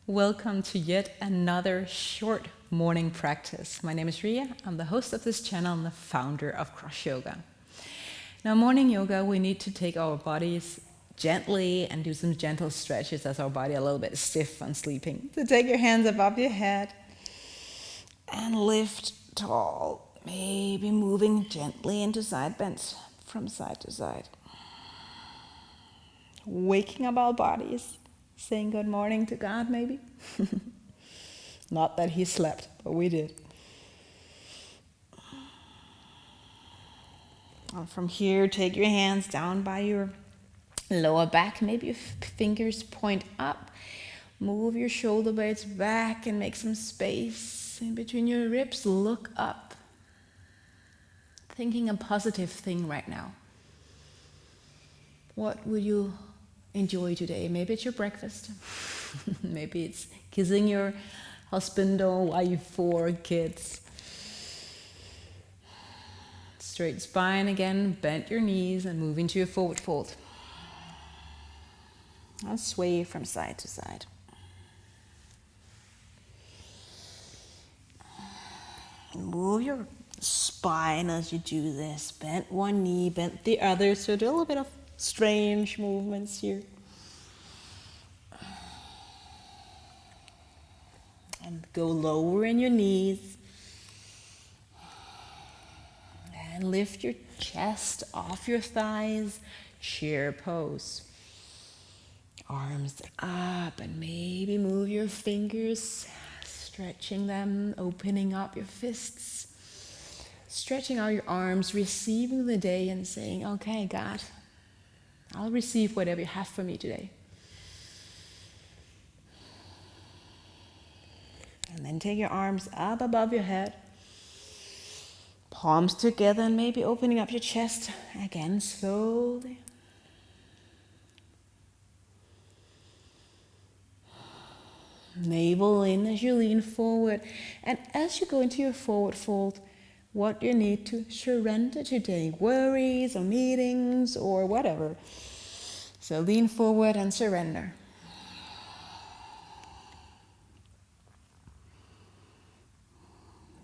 Welcome to yet another short morning practice. My name is Ria. I'm the host of this channel and the founder of CrossYoga. Now, morning yoga, we need to take our bodies gently and do some gentle stretches as our body a little bit stiff on sleeping. So take your hands above your head and lift tall, maybe moving gently into side bends from side to side. Waking up our bodies, saying good morning to God maybe. Not that he slept, but we did. And from here, take your hands down by your lower back. Maybe your fingers point up. Move your shoulder blades back and make some space in between your ribs. Look up. Thinking a positive thing right now. What would you enjoy today? Maybe it's your breakfast. Maybe it's kissing your husband or wife or kids. Straight spine again, bend your knees and move into your forward fold. And sway from side to side. Move your spine as you do this. Bend one knee, bend the other. So do a little bit of strange movements here. And go lower in your knees. And lift your chest off your thighs. Chair pose. Arms up and maybe move your fingers. Stretching them, opening up your fists. Stretching out your arms, receiving the day and saying, okay, God, I'll receive whatever you have for me today. And then take your arms up above your head. Palms together and maybe opening up your chest again slowly. Navel in as you lean forward. And as you go into your forward fold, what you need to surrender today. Worries or meetings or whatever. So lean forward and surrender.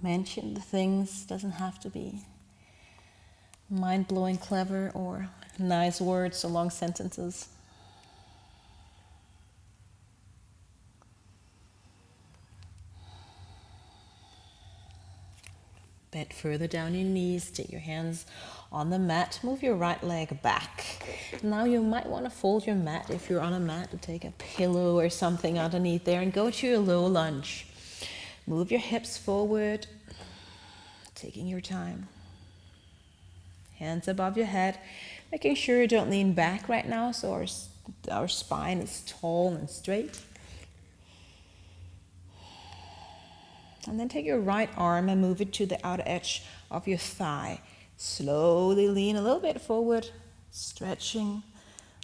Mention the things, doesn't have to be mind-blowing, clever, or nice words or long sentences. Bend further down your knees, take your hands on the mat, move your right leg back. Now you might want to fold your mat if you're on a mat to take a pillow or something underneath there and go to your low lunge. Move your hips forward, taking your time. Hands above your head, making sure you don't lean back right now so our spine is tall and straight. And then take your right arm and move it to the outer edge of your thigh. Slowly lean a little bit forward, stretching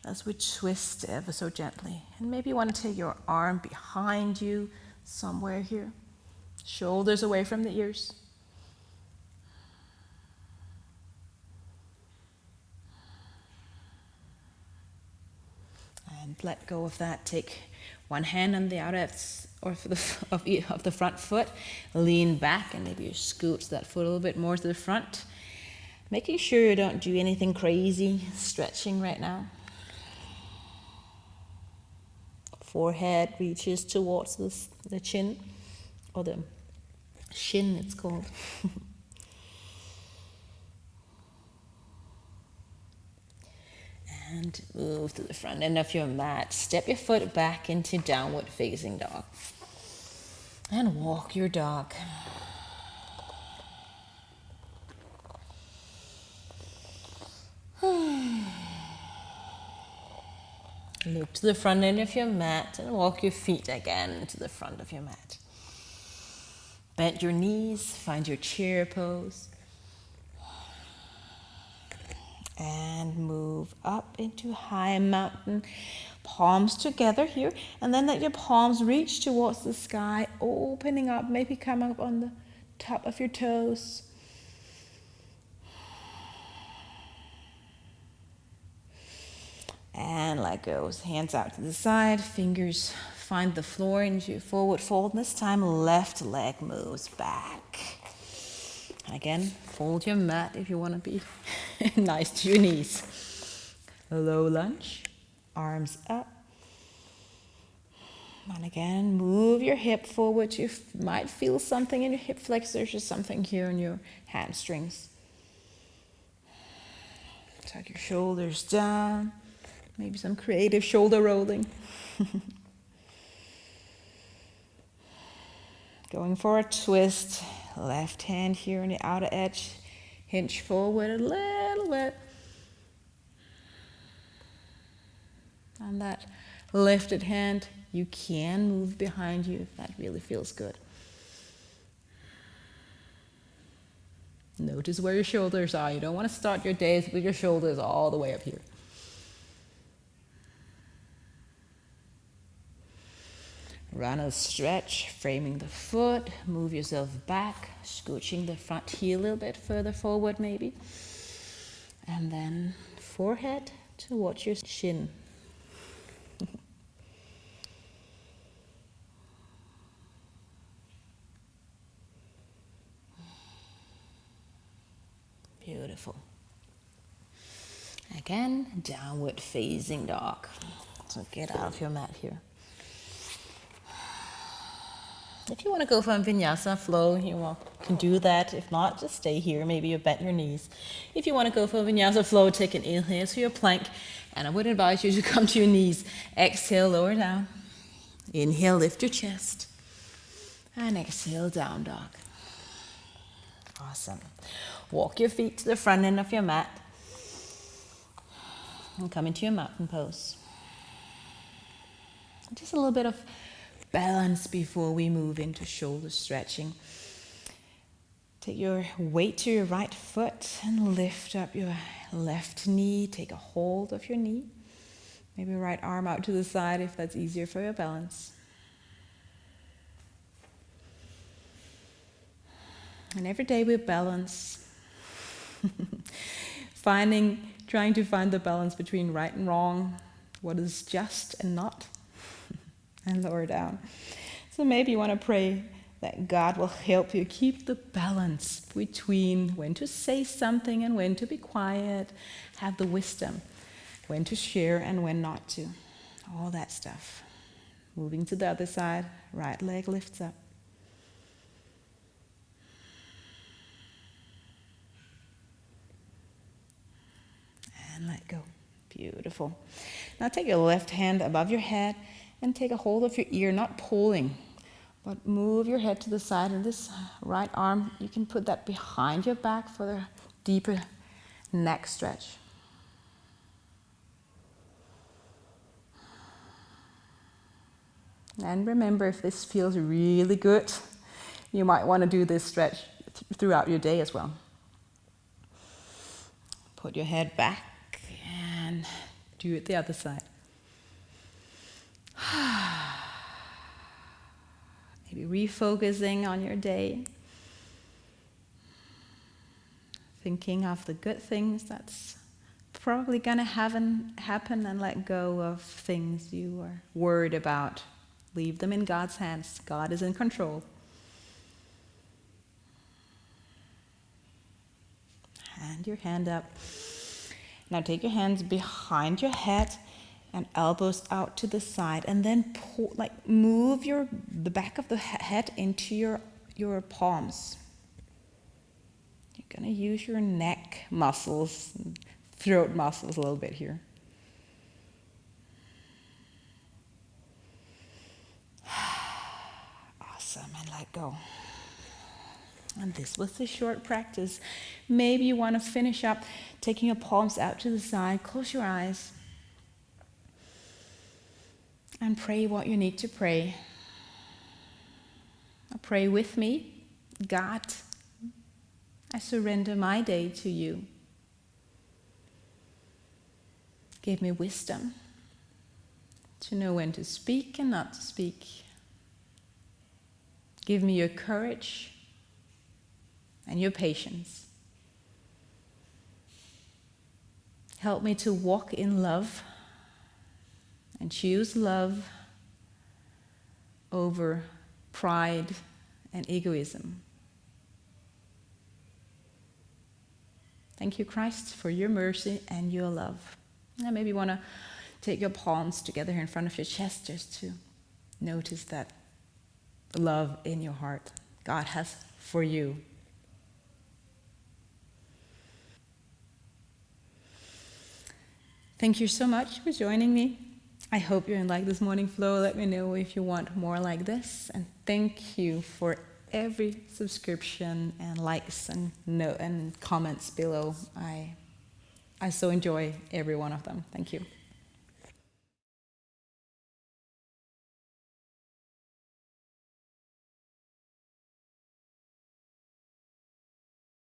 as we twist ever so gently. And maybe you want to take your arm behind you, somewhere here. Shoulders away from the ears. And let go of that. Take one hand on the outer edge of the front foot. Lean back and maybe you scoot that foot a little bit more to the front. Making sure you don't do anything crazy. Stretching right now. Forehead reaches towards the chin, or the shin it's called. And move to the front end of your mat. Step your foot back into downward facing dog. And walk your dog. Look to the front end of your mat and walk your feet again to the front of your mat. Bend your knees, find your chair pose. And move up into high mountain. Palms together here. And then let your palms reach towards the sky, opening up, maybe come up on the top of your toes. And let go. Hands out to the side, fingers find the floor into forward fold. This time left leg moves back. Again, fold your mat if you want to be nice to your knees. Low lunge, arms up. And again, move your hip forward. You might feel something in your hip flexors or something here in your hamstrings. Tuck your shoulders down. Maybe some creative shoulder rolling. Going for a twist. Left hand here on the outer edge. Hinge forward a little bit. And that lifted hand, you can move behind you if that really feels good. Notice where your shoulders are. You don't want to start your days with your shoulders all the way up here. Run a stretch, framing the foot, move yourself back, scooching the front heel a little bit further forward maybe. And then forehead towards your shin. Beautiful. Again, downward facing dog. So get out of your mat here. If you want to go for a Vinyasa flow, you can do that. If not, just stay here. Maybe you bend your knees. If you want to go for a Vinyasa flow, take an inhale to your plank. And I would advise you to come to your knees. Exhale, lower down. Inhale, lift your chest. And exhale, down dog. Awesome. Walk your feet to the front end of your mat. And come into your mountain pose. Just a little bit of balance before we move into shoulder stretching. Take your weight to your right foot and lift up your left knee. Take a hold of your knee. Maybe right arm out to the side if that's easier for your balance. And every day we balance. Trying to find the balance between right and wrong, what is just and not. And lower down. So maybe you want to pray that God will help you keep the balance between when to say something and when to be quiet, have the wisdom, when to share and when not to. All that stuff. Moving to the other side, right leg lifts up. And let go. Beautiful. Now take your left hand above your head and take a hold of your ear, not pulling, but move your head to the side. And this right arm, you can put that behind your back for the deeper neck stretch. And remember, if this feels really good, you might want to do this stretch throughout your day as well. Put your head back and do it the other side. Maybe refocusing on your day. Thinking of the good things that's probably going to happen and let go of things you are worried about. Leave them in God's hands. God is in control. Hand your hand up. Now take your hands behind your head and elbows out to the side, and then move the back of the head into your palms. You're going to use your neck muscles, throat muscles a little bit here. Awesome, and let go. And this was a short practice. Maybe you want to finish up taking your palms out to the side. Close your eyes. And pray what you need to pray. Pray with me. God, I surrender my day to you. Give me wisdom to know when to speak and not to speak. Give me your courage and your patience. Help me to walk in love and choose love over pride and egoism. Thank you, Christ, for your mercy and your love. And maybe you want to take your palms together here in front of your chest just to notice that love in your heart God has for you. Thank you so much for joining me. I hope you like this morning flow. Let me know if you want more like this. And thank you for every subscription and likes and comments below. I so enjoy every one of them. Thank you.